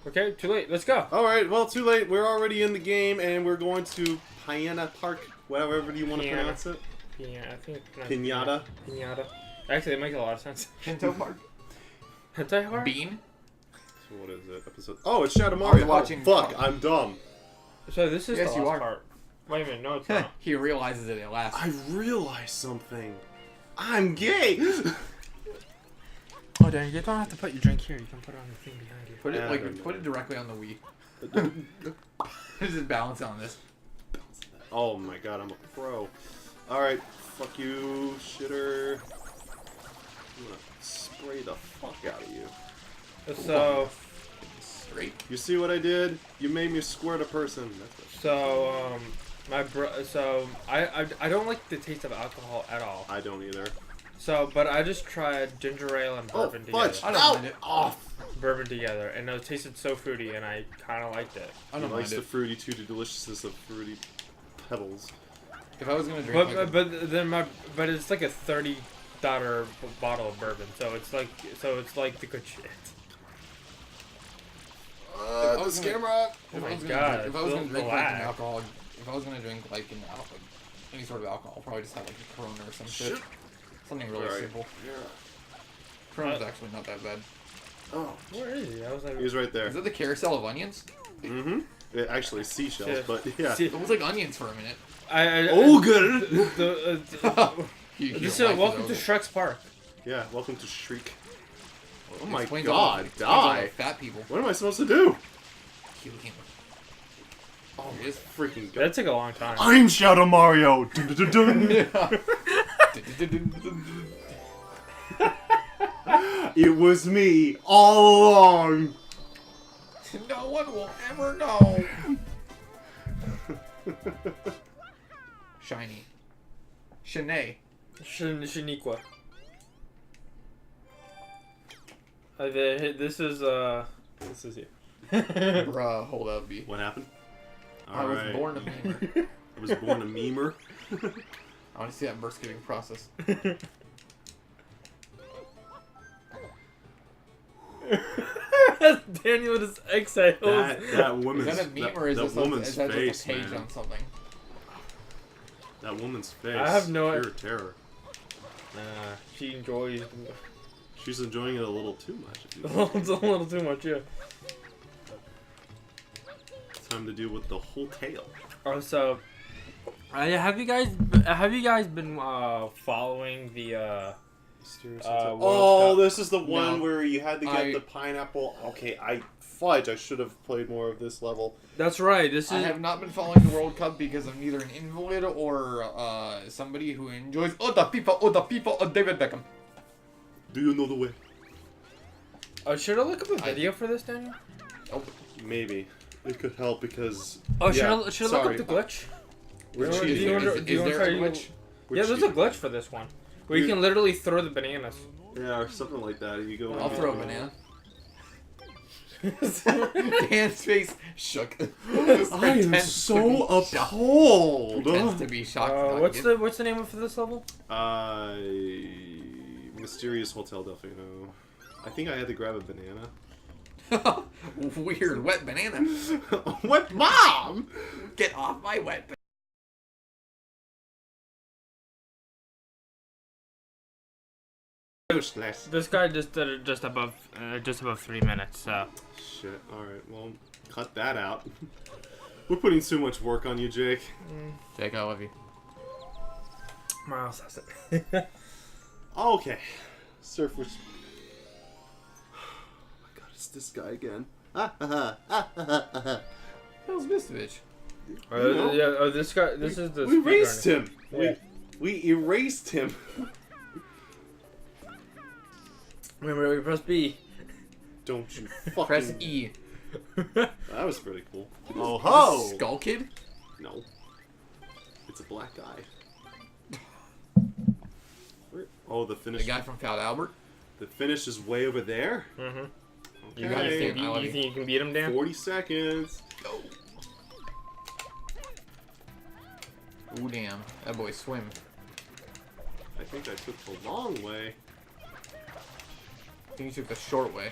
Okay, too late. Let's go. Alright, well, too late. We're already in the game, and we're going to Piana Park, whatever you want to pronounce it. I think Pinata. Pinata. Actually, it makes a lot of sense. Pinto Park? Hentai Park? Bean? So what is it? Episode... Oh, it's Katamari. Watching fuck, I'm dumb. So this is yes, the you last are. part. Wait a minute, no, it's not. He realizes it at last. I realized something. I'm gay! Oh, Dan, you don't have to put your drink here. You can put it on the thing behind you. Put it put it directly on the Wii. Just balance on this. Oh my god, I'm a pro. Alright, fuck you, shitter. I'm gonna spray the fuck out of you. So, Straight. You see what I did? You made me squirt a person. That's it. so, I don't like the taste of alcohol at all. I don't either. So, but I just tried ginger ale and bourbon together. I don't mind it. Off! Bourbon together, and it tasted so fruity, and I kind of liked it. I don't Likes mind the it. fruity to the deliciousness of fruity pebbles. If I was gonna drink, But it's like a $30 bottle of bourbon, so it's like the good shit. This camera! Oh my god! If I was gonna drink like black. an alcohol, if I was gonna drink like any sort of alcohol, I'll probably just have like a Corona or some shit. Something really Alright. simple. Yeah. Corona's actually not that bad. Oh, Where is he? I was like, he's right there. Is that the carousel of onions? Mm-hmm. It actually seashells, Shit. but yeah. See- It was like onions for a minute. good! This is welcome to Shrek's Park. Yeah, welcome to Shriek. Oh my Explains god, all the- explains all the die! fat people. What am I supposed to do? Kill him. Oh, It is. freaking god. That took a long time. I'm Shadow Mario! Dun, dun, dun, dun. It was me all along! No one will ever know. Shiny. Shanae. Shaniqua. This is you. Bruh, hold up, B. What happened? I was born a memer. I was born a memer. I want to see that birth giving process. Daniel just exhales. That woman's, Is that a meme or is that this woman's is that face, just a page man. on something? That woman's face. I have no pure terror. She enjoys. She's enjoying it a little too much. If you It's a little too much, yeah. Time to deal with the whole tail. Oh, so have you guys been following the oh, this is the one No. where you had to get the pineapple. Okay, fudge. I should have played more of this level. That's right. This I is have not been following the World Cup because I'm neither an invalid or somebody who enjoys the people of David Beckham. Do you know the way? should I look up a video for this, Daniel? Oh, Maybe it could help because. Oh, yeah, should I look up the glitch? We're Do you cheating. wanna- is do you wanna there try a to- glitch? We're Yeah, there's a cheating. glitch for this one where you can literally throw the bananas. Yeah, or something like that. You go. I'll throw a banana. Dan's face shook. I am so appalled. Pretends to be shocked. What's the name of this level? Mysterious Hotel Delfino. I think I had to grab a banana. Weird wet banana. What, Mom? Get off my wet banana. This guy just did it just above 3 minutes. So Shit. All right. Well, cut that out. We're putting too much work on you, Jake. Jake, I love you. Miles has it. Okay. Surfers. Oh my god, it's this guy again. How's this bitch? Yeah. Oh, this guy. This is the. We erased him. Yeah. We erased him. Remember, we press B. Don't you fucking. Press E. That was pretty cool. Oh ho! Skull Kid? No. It's a black guy. Oh, the finish. The guy from Fat Albert? The finish is way over there. Mm-hmm. Okay. You gotta stand. I love You you. think you can beat him, Dan? 40 seconds. Go. Ooh, damn. That boy swim. I think I took the long way. I think you took the short way.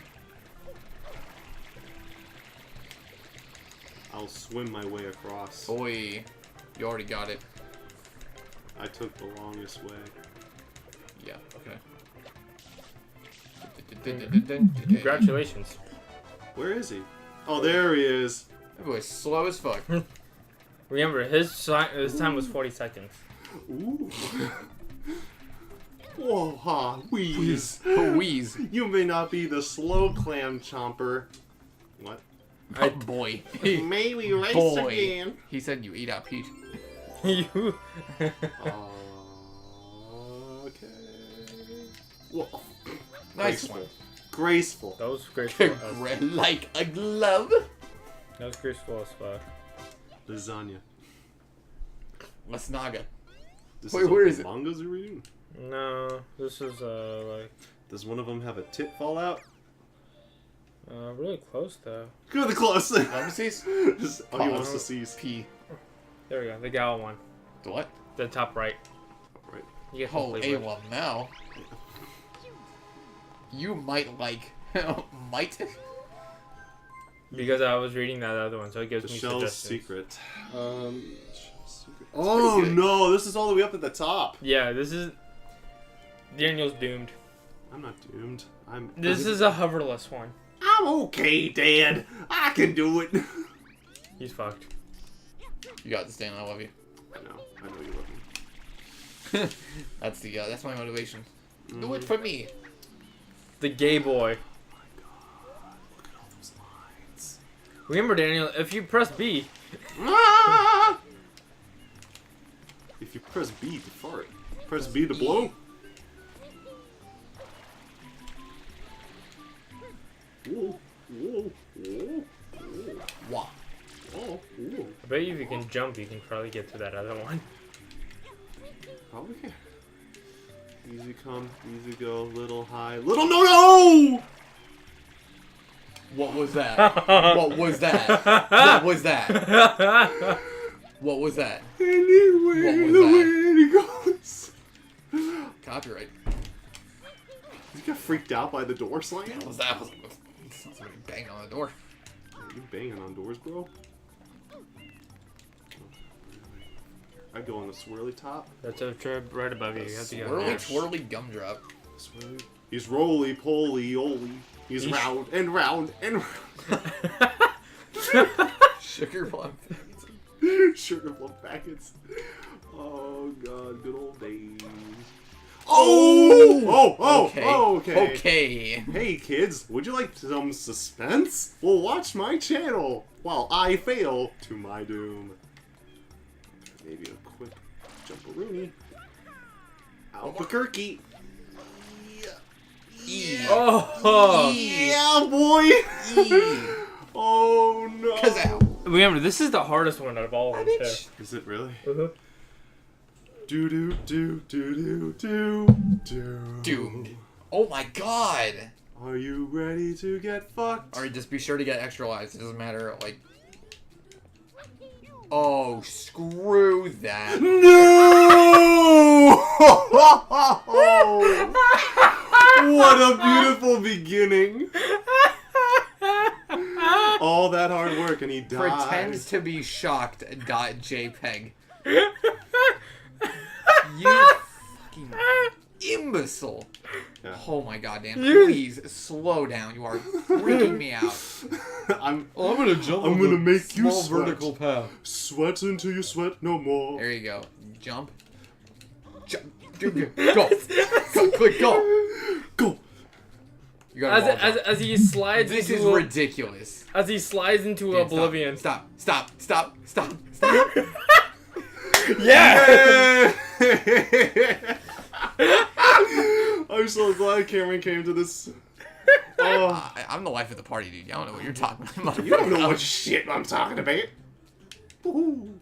I'll swim my way across. Boy, you already got it. I took the longest way. Yeah, okay. Congratulations. Where is he? Oh, there he is. That boy's slow as fuck. Remember, his time was 40 seconds. Ooh. Whoa, ha, wheeze. Wheeze. You may not be the slow clam chomper. What? Oh, boy. May we race Boy. again? He said you eat out, Pete. You. Okay. Whoa. Nice Graceful. one. Graceful. That was graceful. Like a glove. That was graceful as fuck. Lasagna. Masnaga. This Wait, is where what is the it? mangas are reading? No, this is like Does one of them have a tit fall out? really close though. Go the close. Damacy's? Just, oh, he wants to seize. P. There we go. The gal one. The what? The top right. Right. You get Oh, complete A well now. You might like might. because I was reading that other one, so it gives The me shell's suggestions. secret. Oh no! This is all the way up at the top. Yeah, this is Daniel's doomed. I'm not doomed. This is a hoverless one. I'm okay, Dad. I can do it. He's fucked. You got this, Dan. I love you. I know you love me. That's my motivation. Do it for me. The gay boy. Remember, Daniel, if you press B. Ah! If you press B to fart, press B to blow. Whoa, whoa, whoa, Wah. whoa, whoa. I bet you if you can jump, you can probably get to that other one. Probably can. Easy come, easy go, little high, little no! What was that? What was that? What was that? What was that? Anyway, What was the that? way it goes. Copyright. You got freaked out by the door slam? What was that? Somebody banging on the door. You banging on doors, bro? I'd go on the swirly top. That's a trip right above you. You have to get on Swirly there. twirly gumdrop. Swirly. He's roly poly oly. He's round and round and round. Sugar plum. Sugar plum packets. Oh god, good old days. Oh! Okay. Okay. Okay. Hey kids, would you like some suspense? Well, watch my channel while I fail to my doom. Maybe a quick jumperoonie. Albuquerque. Oh! Yeah, boy. Oh no. Kazow. Remember, this is the hardest one out of all of them, too. Is it really? Uh-huh. Do do do do do do do. Doomed. Oh my god. Are you ready to get fucked? Alright, just be sure to get extra lives. It doesn't matter, like... Oh, screw that. No! What a beautiful beginning. All that hard work and he died. Pretends to be shocked. .jpg. You fucking imbecile. Yeah. Oh my god, Dan. Please slow down. You are freaking me out. I'm gonna jump. I'm gonna make you sweat. vertical path. Sweat until you sweat no more. There you go. Jump. Jump. Go. Go. Quick, go. Go. You gotta As he slides This into is ridiculous. As he slides into Dan, oblivion. Stop. Stop. Yeah! I'm so glad Cameron came to this. Oh, I'm the life of the party, dude. I don't know what you're talking about. you don't know what shit I'm talking about. Woohoo.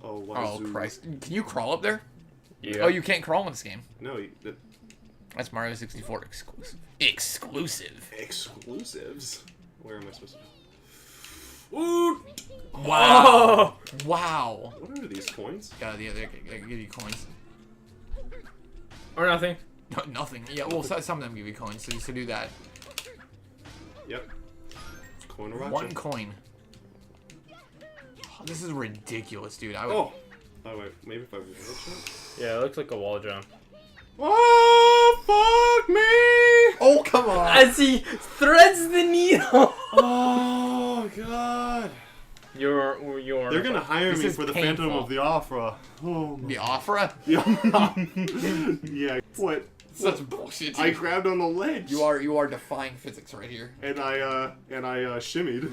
Oh, Oh, wazoo. Christ. Can you crawl up there? Yeah. Oh, you can't crawl in this game. No, That's Mario 64 exclusive. Exclusive. exclusives. Where am I supposed to go? Ooh. Wow. Wow. What are these coins? God, yeah, they give you coins. Or nothing. No, nothing. Yeah, well, some of them give you coins, so you should do that. Yep. Coin Racha. One coin. This is ridiculous, dude. I would... Oh wait, maybe if I wall jump. Yeah, it looks like a wall jump. Oh fuck me! Oh, come on. As he threads the needle. Oh god. You're. They're gonna hire This me is for the painful. Phantom of the Opera. Oh my. The opera? Yeah. What? Such bullshit. I Dude. grabbed on the ledge. You are defying physics right here. And I shimmied.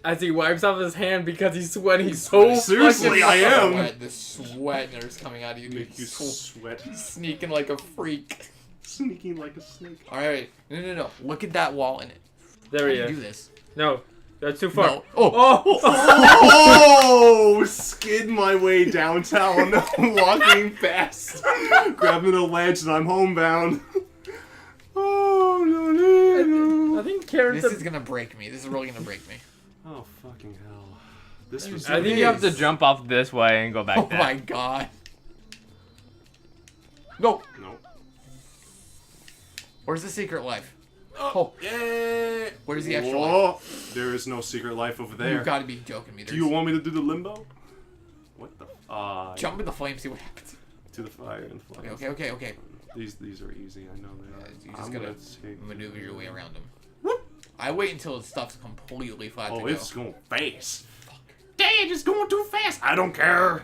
As he wipes off his hand because he's sweating so Seriously, fucking I am. Sweat, the sweat is coming out of you, dude. Make you sweat. Sneaking like a freak. Sneaking like a snake. Alright. No. Look at that wall in it. There How he do you is. do this? No, that's too far. No. Oh. Oh! Skid my way downtown, walking fast, grabbing a ledge, and I'm homebound. Oh no! I think Karen's. This is gonna break me. This is really gonna break me. Oh fucking hell! This was. I think you have to jump off this way and go back. Oh my god. No. No. Where's the secret life? Oh. Yeah. Where's the extra life? There is no secret life over there. You've got to be joking me. Do you want me to do the limbo? What the? Jump in the flame, see what happens. To the fire and fire. Okay. These are easy. I know they are. You just I'm gotta gonna take- maneuver your way around them. I wait until the stuff's completely flat to Oh, go. it's going fast. Dang, it's going too fast. I don't care.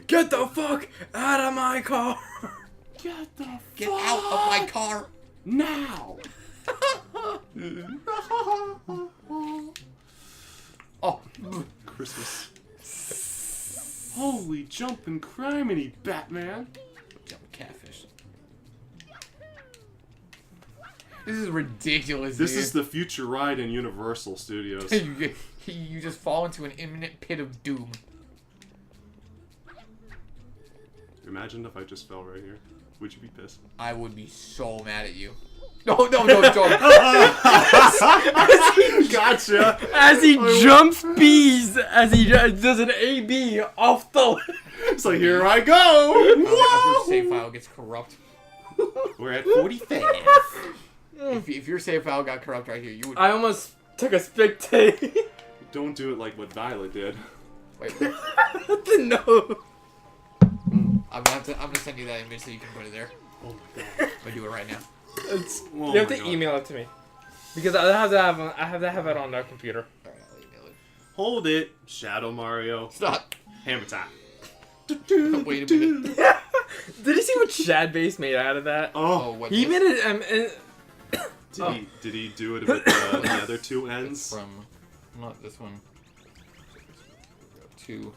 Get the fuck out of my car! Get out of my car! now. Oh, Christmas. Holy jumping criminy, Batman. jump catfish. This is ridiculous. This dude. is the future ride in Universal Studios. you just fall into an imminent pit of doom. Imagine if I just fell right here. Would you be pissed? I would be so mad at you. No, don't. Gotcha. As he jumps bees, as he does an AB off the. So here I go. As your Whoa. save file gets corrupt. We're at 45. If your save file got corrupt right here, you would. I almost took a spectate. Don't do it like what Violet did. Wait. No. I'm gonna send you that image so you can put it there. Oh my god. I'm gonna do it right now. Oh You have my to God. email it to me because I have to have it on that computer. Alright, I'll email it. Hold it, Shadow Mario. Stop. Hammer time. Wait a minute. Did you see what Shad Base made out of that? Oh, Oh, what? He this? made it. did he do it with the other two ends? From not this one. Two.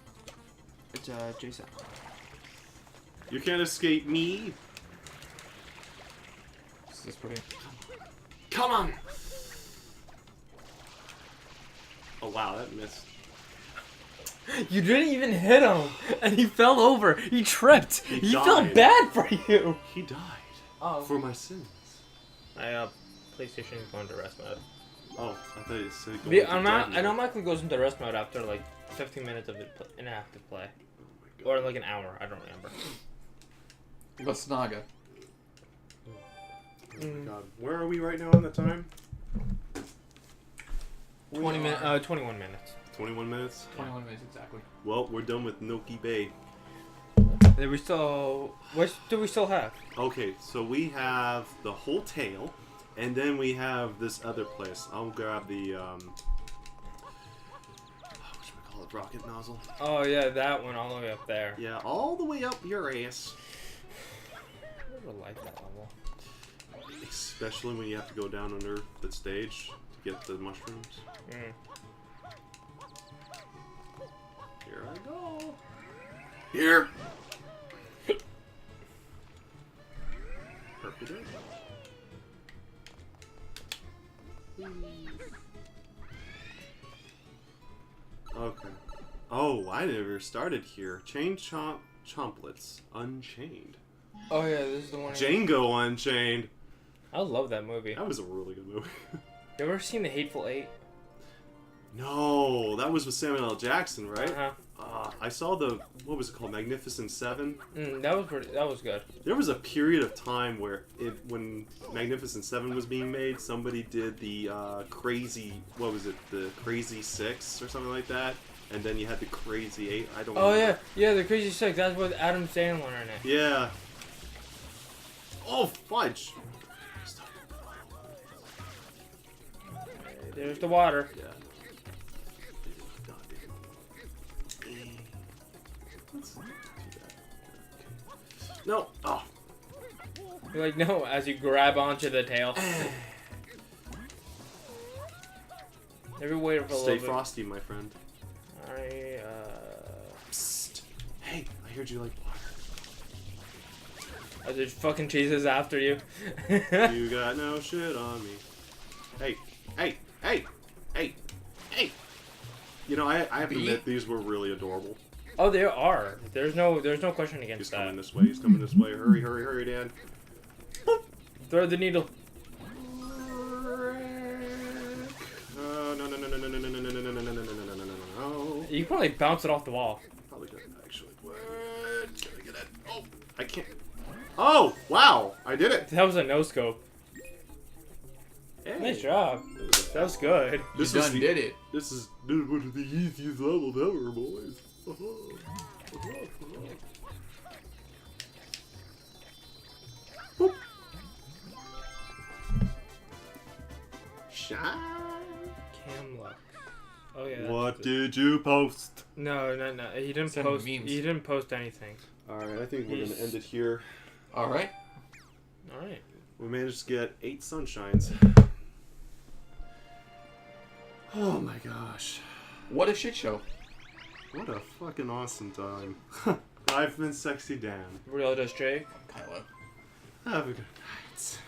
It's Jason. You can't escape me. Is this pretty? Come on. Oh wow, that missed. You didn't even hit him, and he fell over. He tripped. He felt died. bad for you. He died. Oh. For my sins. PlayStation is going to rest mode. Oh, I thought you said going Yeah, to I'm not. dead I know mode. Michael goes into rest mode after like 15 minutes of inactive play, Oh my or God. like an hour. I don't remember. What's Naga? Oh my God. Where are we right now on the time? 21 minutes. 21 minutes? 21 minutes exactly. Well, we're done with Noki Bay. Then we still. What do we still have? Okay, so we have the whole tail, and then we have this other place. I'll grab the, what should we call it? Rocket nozzle? Oh yeah, that one all the way up there. Yeah, all the way up your ass. I never liked that level. Especially when you have to go down under the stage to get the mushrooms. Mm. Here I go. Here! Herky jerky. Okay. Oh, I never started here. Chain Chomplets Unchained. Oh yeah, this is the one. Django No, that was with Samuel L. Jackson, right? Uh-huh. I saw the, what was it called, Magnificent Seven? That was good. There was a period of time where, when Magnificent Seven was being made, somebody did the crazy, what was it, the Crazy Six or something like that, and then you had the Crazy Eight. I don't. Oh remember. yeah, the Crazy Six. That's with Adam Sandler in it. Yeah. Oh fudge! There's the water. Yeah. No. Oh. You're like, no, as you grab onto the tail. Every waiter for a Stay little frosty, my friend. bit. Psst. Hey, I heard you like water. As it fucking chases after you. You got no shit on me. Hey, hey, hey, hey, hey. You know, I have to admit, these were really adorable. Oh, there are. There's no question against He's that. coming this way. He's coming this way. Hurry, hurry, hurry, Dan. Throw the needle. No, no, no, no, no, no, no, no, no, no, no, no, no, no, no, no, no. You can probably bounce it off the wall. Probably couldn't actually. What? Can I get it? Oh, I can't. Oh, wow! I did it. That was a no scope. Hey. Nice job. That was good. This You is done did it. This is one of the easiest levels ever, boys. Boop. Shine. Camluck. Oh yeah. What did you post? No. He didn't Send post. memes. He didn't post anything. All right, I think we're He's- gonna end it here. All right. All right. We managed to get 8 sunshines. Oh my gosh. What a shit show. What a fucking awesome time. I've been Sexy Dan. Real just Jake. Kylo. Have a good night.